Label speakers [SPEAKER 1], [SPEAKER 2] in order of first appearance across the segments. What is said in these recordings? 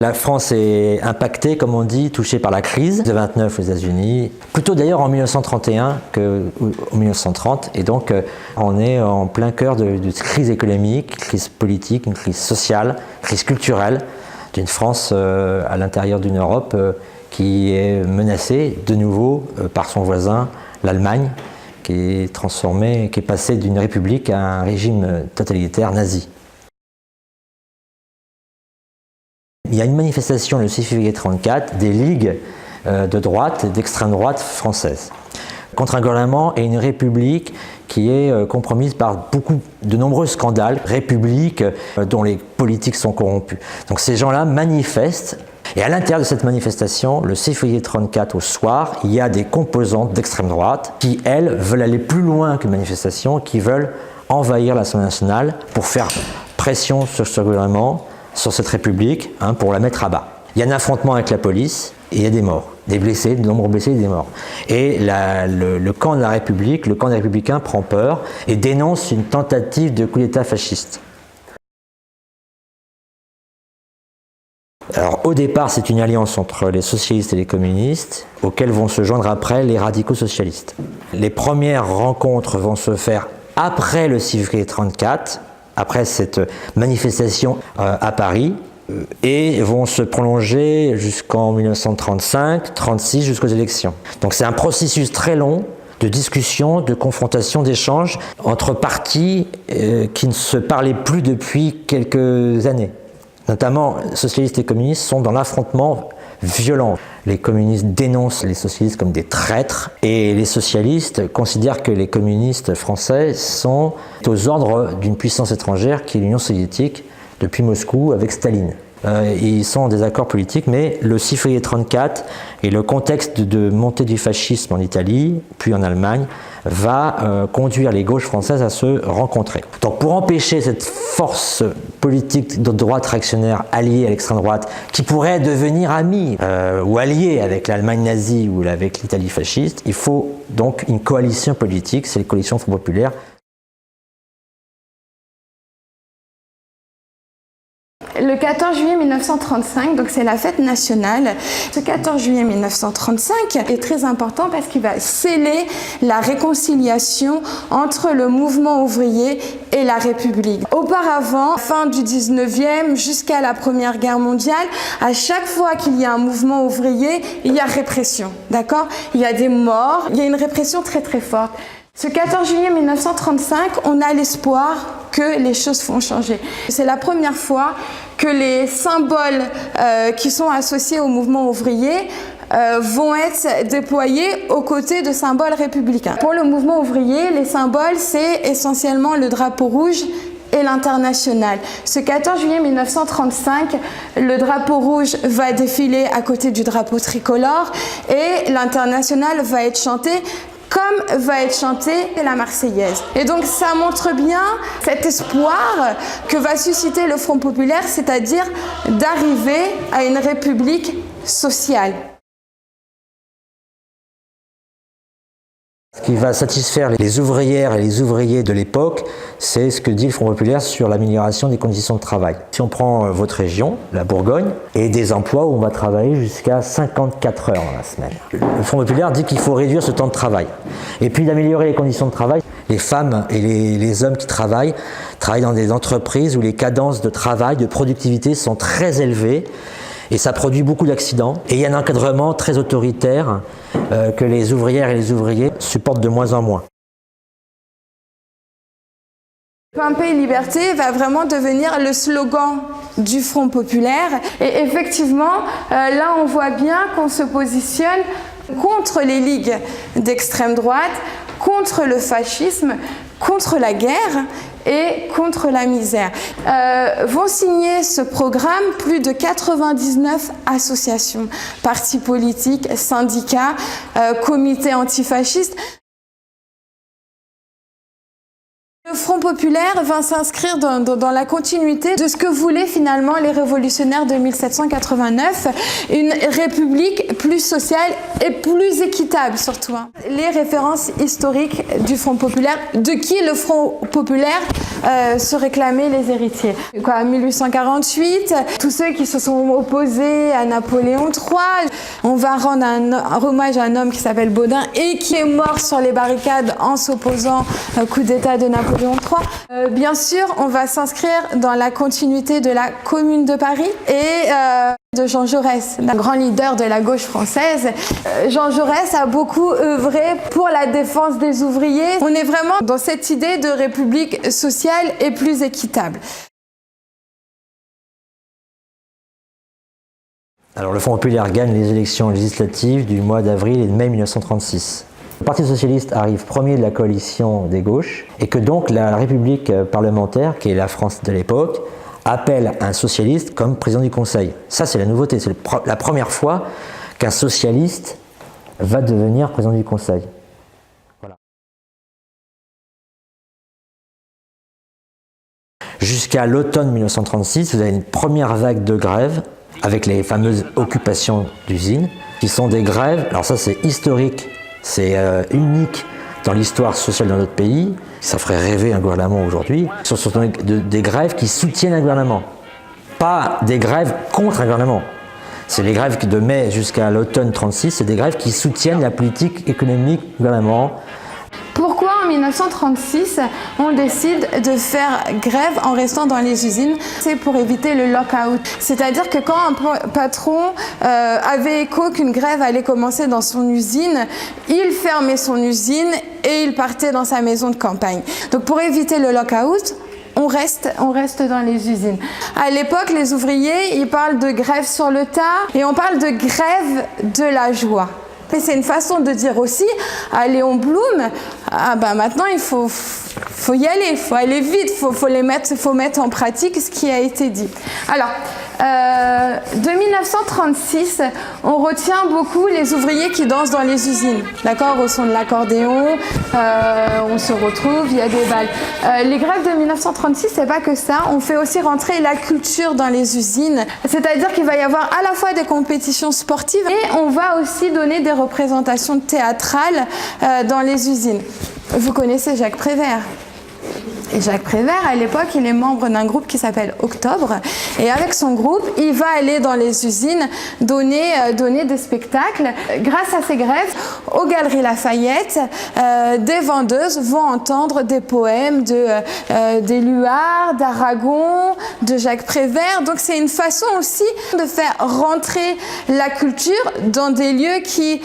[SPEAKER 1] La France est impactée, comme on dit, touchée par la crise de 29 aux États-Unis, plutôt d'ailleurs en 1931 qu'en 1930. Et donc, on est en plein cœur de crise économique, crise politique, une crise sociale, crise culturelle d'une France à l'intérieur d'une Europe qui est menacée de nouveau par son voisin, l'Allemagne, qui est transformée, qui est passée d'une république à un régime totalitaire nazi. Il y a une manifestation le 6 février 1934 des ligues de droite, d'extrême droite françaises, contre un gouvernement et une république qui est compromise par de nombreux scandales, république dont les politiques sont corrompus. Donc ces gens-là manifestent, et à l'intérieur de cette manifestation, le 6 février 1934 au soir, il y a des composantes d'extrême droite qui, elles, veulent aller plus loin qu'une manifestation, qui veulent envahir l'Assemblée nationale pour faire pression sur ce gouvernement, sur cette république, pour la mettre à bas. Il y a un affrontement avec la police et il y a des morts, des blessés, de nombreux blessés et des morts. Et le camp de la République, le camp des Républicains prend peur et dénonce une tentative de coup d'État fasciste. Alors au départ, c'est une alliance entre les socialistes et les communistes, auxquels vont se joindre après les radicaux socialistes. Les premières rencontres vont se faire après le 6 février 1934, après cette manifestation à Paris, et vont se prolonger jusqu'en 1935-36, jusqu'aux élections. Donc c'est un processus très long de discussion, de confrontation, d'échange entre partis qui ne se parlaient plus depuis quelques années. Notamment, socialistes et communistes sont dans l'affrontement violent. Les communistes dénoncent les socialistes comme des traîtres et les socialistes considèrent que les communistes français sont aux ordres d'une puissance étrangère qui est l'Union soviétique depuis Moscou avec Staline. Ils sont en désaccord politique, mais le 6 février 1934 et le contexte de montée du fascisme en Italie, puis en Allemagne, va conduire les gauches françaises à se rencontrer. Donc pour empêcher cette force politique de droite réactionnaire alliée à l'extrême droite, qui pourrait devenir amie ou alliée avec l'Allemagne nazie ou avec l'Italie fasciste, il faut donc une coalition politique, c'est la coalition Front populaire.
[SPEAKER 2] Le 14 juillet 1935, donc c'est la fête nationale. Ce 14 juillet 1935 est très important parce qu'il va sceller la réconciliation entre le mouvement ouvrier et la République. Auparavant, fin du 19e jusqu'à la Première Guerre mondiale, à chaque fois qu'il y a un mouvement ouvrier, il y a répression, d'accord ? Il y a des morts, il y a une répression très très forte. Ce 14 juillet 1935, on a l'espoir que les choses vont changer. C'est la première fois que les symboles qui sont associés au mouvement ouvrier vont être déployés aux côtés de symboles républicains. Pour le mouvement ouvrier, les symboles, c'est essentiellement le drapeau rouge et l'international. Ce 14 juillet 1935, le drapeau rouge va défiler à côté du drapeau tricolore et l'international va être chanté comme va être chantée la Marseillaise. Et donc ça montre bien cet espoir que va susciter le Front populaire, c'est-à-dire d'arriver à une république sociale.
[SPEAKER 1] Ce qui va satisfaire les ouvrières et les ouvriers de l'époque, c'est ce que dit le Front populaire sur l'amélioration des conditions de travail. Si on prend votre région, la Bourgogne, et des emplois où on va travailler jusqu'à 54 heures dans la semaine. Le Front populaire dit qu'il faut réduire ce temps de travail. Et puis d'améliorer les conditions de travail. Les femmes et les hommes qui travaillent dans des entreprises où les cadences de travail, de productivité sont très élevées. Et ça produit beaucoup d'accidents. Et il y a un encadrement très autoritaire que les ouvrières et les ouvriers supportent de moins en moins.
[SPEAKER 2] Pain, paix, liberté va vraiment devenir le slogan du Front populaire. Et effectivement, là on voit bien qu'on se positionne contre les ligues d'extrême droite, contre le fascisme, contre la guerre et contre la misère. Vont signer ce programme plus de 99 associations, partis politiques, syndicats, comités antifascistes. Le Front populaire va s'inscrire dans la continuité de ce que voulaient finalement les révolutionnaires de 1789, une république plus sociale et plus équitable surtout. Les références historiques du Front populaire, de qui le Front populaire se réclamait les héritiers. En 1848, tous ceux qui se sont opposés à Napoléon III, on va rendre un hommage à un homme qui s'appelle Baudin et qui est mort sur les barricades en s'opposant au coup d'État de Napoléon III. Bien sûr, on va s'inscrire dans la continuité de la Commune de Paris et de Jean Jaurès, le grand leader de la gauche française. Jean Jaurès a beaucoup œuvré pour la défense des ouvriers. On est vraiment dans cette idée de république sociale et plus équitable.
[SPEAKER 1] Alors le Front populaire gagne les élections législatives du mois d'avril et de mai 1936. Le Parti socialiste arrive premier de la coalition des gauches et que donc la République parlementaire, qui est la France de l'époque, appelle un socialiste comme président du Conseil. Ça, c'est la nouveauté. C'est la première fois qu'un socialiste va devenir président du Conseil. Voilà. Jusqu'à l'automne 1936, vous avez une première vague de grèves avec les fameuses occupations d'usines, qui sont des grèves, alors ça c'est historique, c'est unique dans l'histoire sociale de notre pays, ça ferait rêver un gouvernement aujourd'hui. Ce sont des grèves qui soutiennent un gouvernement, pas des grèves contre un gouvernement. C'est les grèves de mai jusqu'à l'automne 36, c'est des grèves qui soutiennent la politique économique du gouvernement.
[SPEAKER 2] Pourquoi en 1936 on décide de faire grève en restant dans les usines? C'est pour éviter le lock-out. C'est-à-dire que quand un patron avait écho qu'une grève allait commencer dans son usine, il fermait son usine et il partait dans sa maison de campagne. Donc pour éviter le lock-out, on reste dans les usines. À l'époque, les ouvriers, ils parlent de grève sur le tas et on parle de grève de la joie. Mais c'est une façon de dire aussi à Léon Blum, maintenant il faut y aller, il faut aller vite, faut mettre en pratique ce qui a été dit. Alors, de 1936, on retient beaucoup les ouvriers qui dansent dans les usines, d'accord, au son de l'accordéon, on se retrouve, il y a des balles. Les grèves de 1936, c'est pas que ça, on fait aussi rentrer la culture dans les usines, c'est-à-dire qu'il va y avoir à la fois des compétitions sportives et on va aussi donner des représentations théâtrales dans les usines. Vous connaissez Jacques Prévert? Et Jacques Prévert, à l'époque, il est membre d'un groupe qui s'appelle Octobre. Et avec son groupe, il va aller dans les usines donner des spectacles. Grâce à ces grèves, aux Galeries Lafayette, des vendeuses vont entendre des poèmes d'Éluard, d'Aragon, de Jacques Prévert. Donc c'est une façon aussi de faire rentrer la culture dans des lieux qui,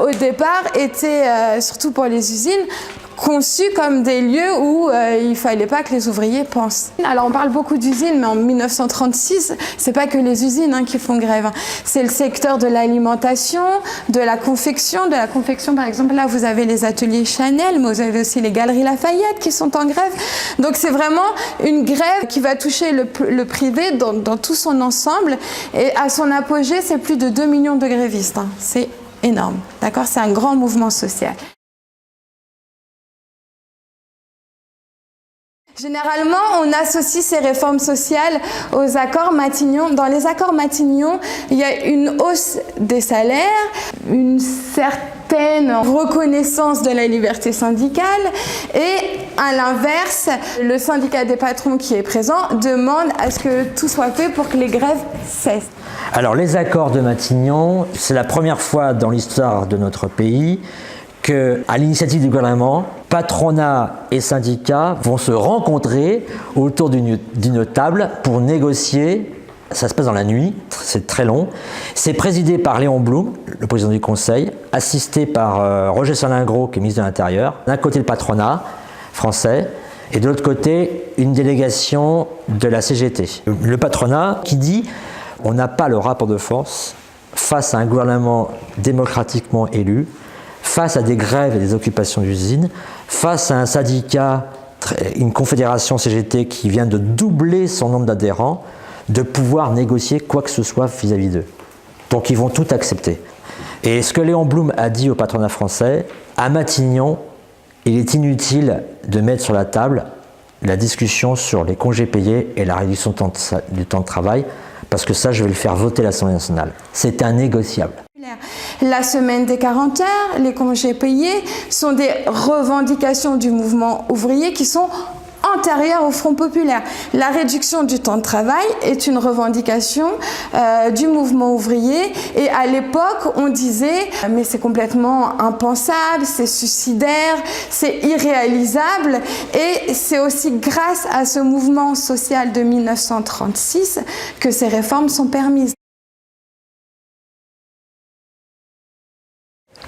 [SPEAKER 2] au départ, étaient, surtout pour les usines, conçus comme des lieux où il ne fallait pas que les ouvriers pensent. Alors on parle beaucoup d'usines, mais en 1936, c'est pas que les usines qui font grève. C'est le secteur de l'alimentation, de la confection. De la confection, par exemple, là vous avez les ateliers Chanel, mais vous avez aussi les Galeries Lafayette qui sont en grève. Donc c'est vraiment une grève qui va toucher le privé dans tout son ensemble. Et à son apogée, c'est plus de 2 millions de grévistes. C'est énorme, d'accord? C'est un grand mouvement social. Généralement, on associe ces réformes sociales aux accords Matignon. Dans les accords Matignon, il y a une hausse des salaires, une certaine reconnaissance de la liberté syndicale et, à l'inverse, le syndicat des patrons qui est présent demande à ce que tout soit fait pour que les grèves cessent.
[SPEAKER 1] Alors, les accords de Matignon, c'est la première fois dans l'histoire de notre pays qu'à l'initiative du gouvernement, patronat et syndicats vont se rencontrer autour d'une table pour négocier. Ça se passe dans la nuit, c'est très long. C'est présidé par Léon Blum, le président du Conseil, assisté par Roger Salingro, qui est ministre de l'Intérieur. D'un côté, le patronat français, et de l'autre côté, une délégation de la CGT. Le patronat qui dit « on n'a pas le rapport de force face à un gouvernement démocratiquement élu, face à des grèves et des occupations d'usines, face à un syndicat, une confédération CGT qui vient de doubler son nombre d'adhérents, de pouvoir négocier quoi que ce soit vis-à-vis d'eux. Donc ils vont tout accepter. Et ce que Léon Blum a dit au patronat français, à Matignon, Il est inutile de mettre sur la table la discussion sur les congés payés et la réduction du temps de travail, parce que ça, je vais le faire voter à l'Assemblée nationale. C'est innégociable.
[SPEAKER 2] La semaine des 40 heures, les congés payés sont des revendications du mouvement ouvrier qui sont antérieures au Front populaire. La réduction du temps de travail est une revendication du mouvement ouvrier, et à l'époque on disait mais c'est complètement impensable, c'est suicidaire, c'est irréalisable, et c'est aussi grâce à ce mouvement social de 1936 que ces réformes sont permises.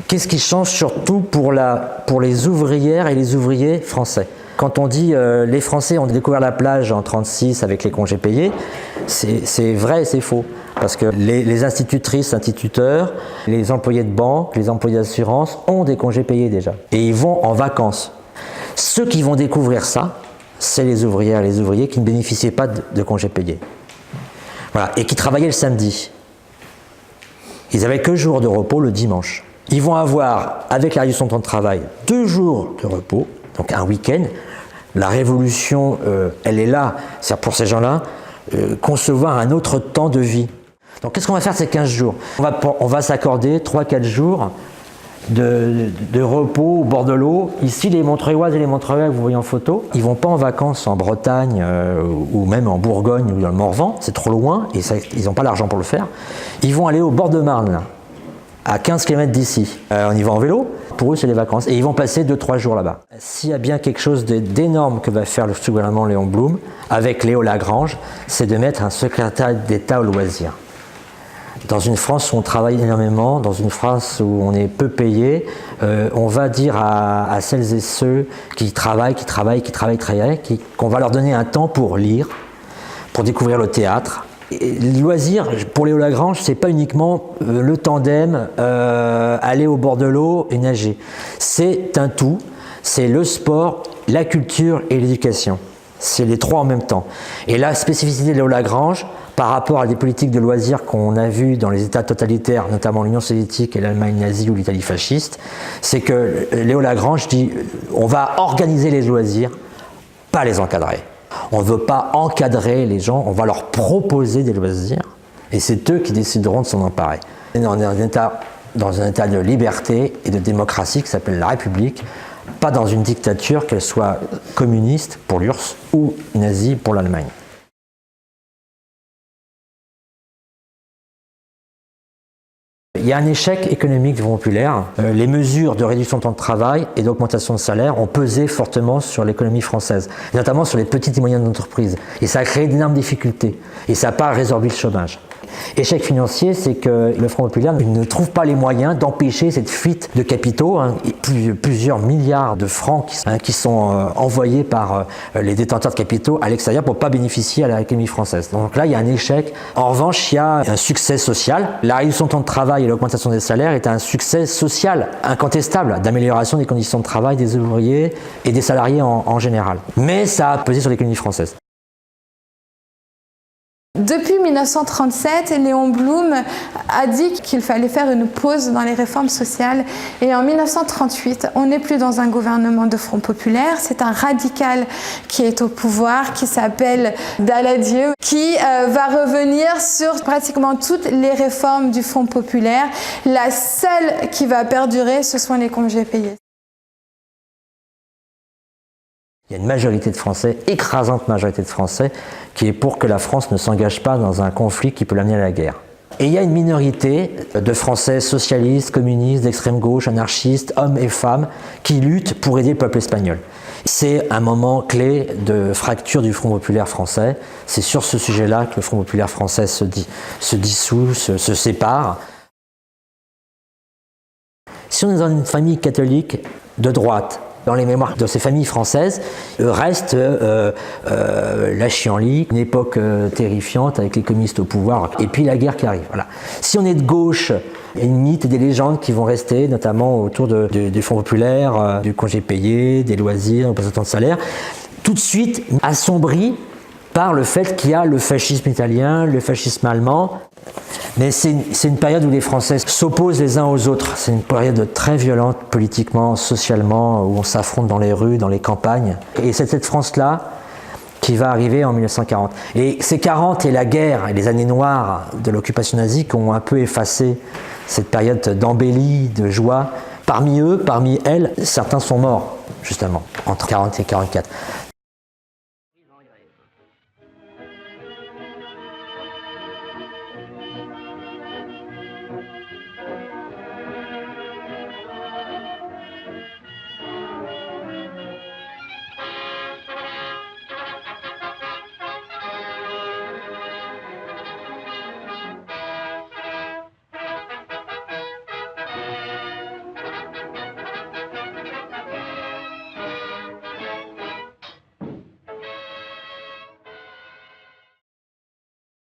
[SPEAKER 1] Qu'est-ce qui change surtout pour les ouvrières et les ouvriers français? Quand on dit les Français ont découvert la plage en 1936 avec les congés payés, c'est vrai et c'est faux. Parce que les institutrices, instituteurs, les employés de banque, les employés d'assurance ont des congés payés déjà. Et ils vont en vacances. Ceux qui vont découvrir ça, c'est les ouvrières et les ouvriers qui ne bénéficiaient pas de congés payés. Voilà. Et qui travaillaient le samedi. Ils n'avaient que jour de repos le dimanche. Ils vont avoir, avec la réduction de temps de travail, 2 jours de repos, donc un week-end. La révolution, elle est là, c'est pour ces gens-là, concevoir un autre temps de vie. Donc qu'est-ce qu'on va faire ces 15 jours? On va s'accorder 3-4 jours de repos au bord de l'eau. Ici, les Montreuilloises et les Montreuillois que vous voyez en photo, ils ne vont pas en vacances en Bretagne ou même en Bourgogne ou dans le Morvan, c'est trop loin et ça, ils n'ont pas l'argent pour le faire. Ils vont aller au bord de Marne, là, à 15 km d'ici. On y va en vélo, pour eux c'est les vacances, et ils vont passer 2-3 jours là-bas. S'il y a bien quelque chose d'énorme que va faire le gouvernement Léon Blum, avec Léo Lagrange, c'est de mettre un secrétaire d'État au loisir. Dans une France où on travaille énormément, dans une France où on est peu payé, on va dire à celles et ceux qui travaillent, qu'on va leur donner un temps pour lire, pour découvrir le théâtre. Le loisir, pour Léo Lagrange, c'est pas uniquement le tandem, aller au bord de l'eau et nager. C'est un tout, c'est le sport, la culture et l'éducation. C'est les trois en même temps. Et la spécificité de Léo Lagrange, par rapport à des politiques de loisirs qu'on a vues dans les États totalitaires, notamment l'Union soviétique et l'Allemagne nazie ou l'Italie fasciste, c'est que Léo Lagrange dit on va organiser les loisirs, pas les encadrer. On ne veut pas encadrer les gens, on va leur proposer des loisirs et c'est eux qui décideront de s'en emparer. On est dans un état de liberté et de démocratie qui s'appelle la République, pas dans une dictature, qu'elle soit communiste pour l'URSS ou nazie pour l'Allemagne. Il y a un échec économique du Front populaire. Les mesures de réduction de temps de travail et d'augmentation de salaire ont pesé fortement sur l'économie française, notamment sur les petites et moyennes entreprises. Et ça a créé d'énormes difficultés. Et ça n'a pas résorbé le chômage. Échec financier, c'est que le Front populaire ne trouve pas les moyens d'empêcher cette fuite de capitaux, plusieurs milliards de francs qui sont envoyés par les détenteurs de capitaux à l'extérieur pour ne pas bénéficier à l'économie française. Donc là, il y a un échec. En revanche, il y a un succès social. La réduction de temps de travail et l'augmentation des salaires est un succès social incontestable d'amélioration des conditions de travail des ouvriers et des salariés en général. Mais ça a pesé sur l'économie française.
[SPEAKER 2] Depuis 1937, Léon Blum a dit qu'il fallait faire une pause dans les réformes sociales. Et en 1938, on n'est plus dans un gouvernement de Front populaire. C'est un radical qui est au pouvoir, qui s'appelle Daladier, qui va revenir sur pratiquement toutes les réformes du Front populaire. La seule qui va perdurer, ce sont les congés payés.
[SPEAKER 1] Il y a une majorité de Français, écrasante majorité de Français, qui est pour que la France ne s'engage pas dans un conflit qui peut l'amener à la guerre. Et il y a une minorité de Français socialistes, communistes, d'extrême gauche, anarchistes, hommes et femmes, qui luttent pour aider le peuple espagnol. C'est un moment clé de fracture du Front populaire français. C'est sur ce sujet-là que le Front populaire français se dissout, se sépare. Si on est dans une famille catholique de droite, dans les mémoires de ces familles françaises, reste la chienlit, une époque terrifiante avec les communistes au pouvoir, et puis la guerre qui arrive. Voilà. Si on est de gauche, il y a une mythe et des légendes qui vont rester, notamment autour du Front populaire, du congé payé, des loisirs, du temps de salaire, tout de suite assombri par le fait qu'il y a le fascisme italien, le fascisme allemand. Mais c'est une période où les Français s'opposent les uns aux autres. C'est une période très violente politiquement, socialement, où on s'affronte dans les rues, dans les campagnes. Et c'est cette France-là qui va arriver en 1940. Et ces 40 et la guerre et les années noires de l'occupation nazie qui ont un peu effacé cette période d'embellie, de joie. Parmi eux, parmi elles, certains sont morts, justement, entre 40 et 44.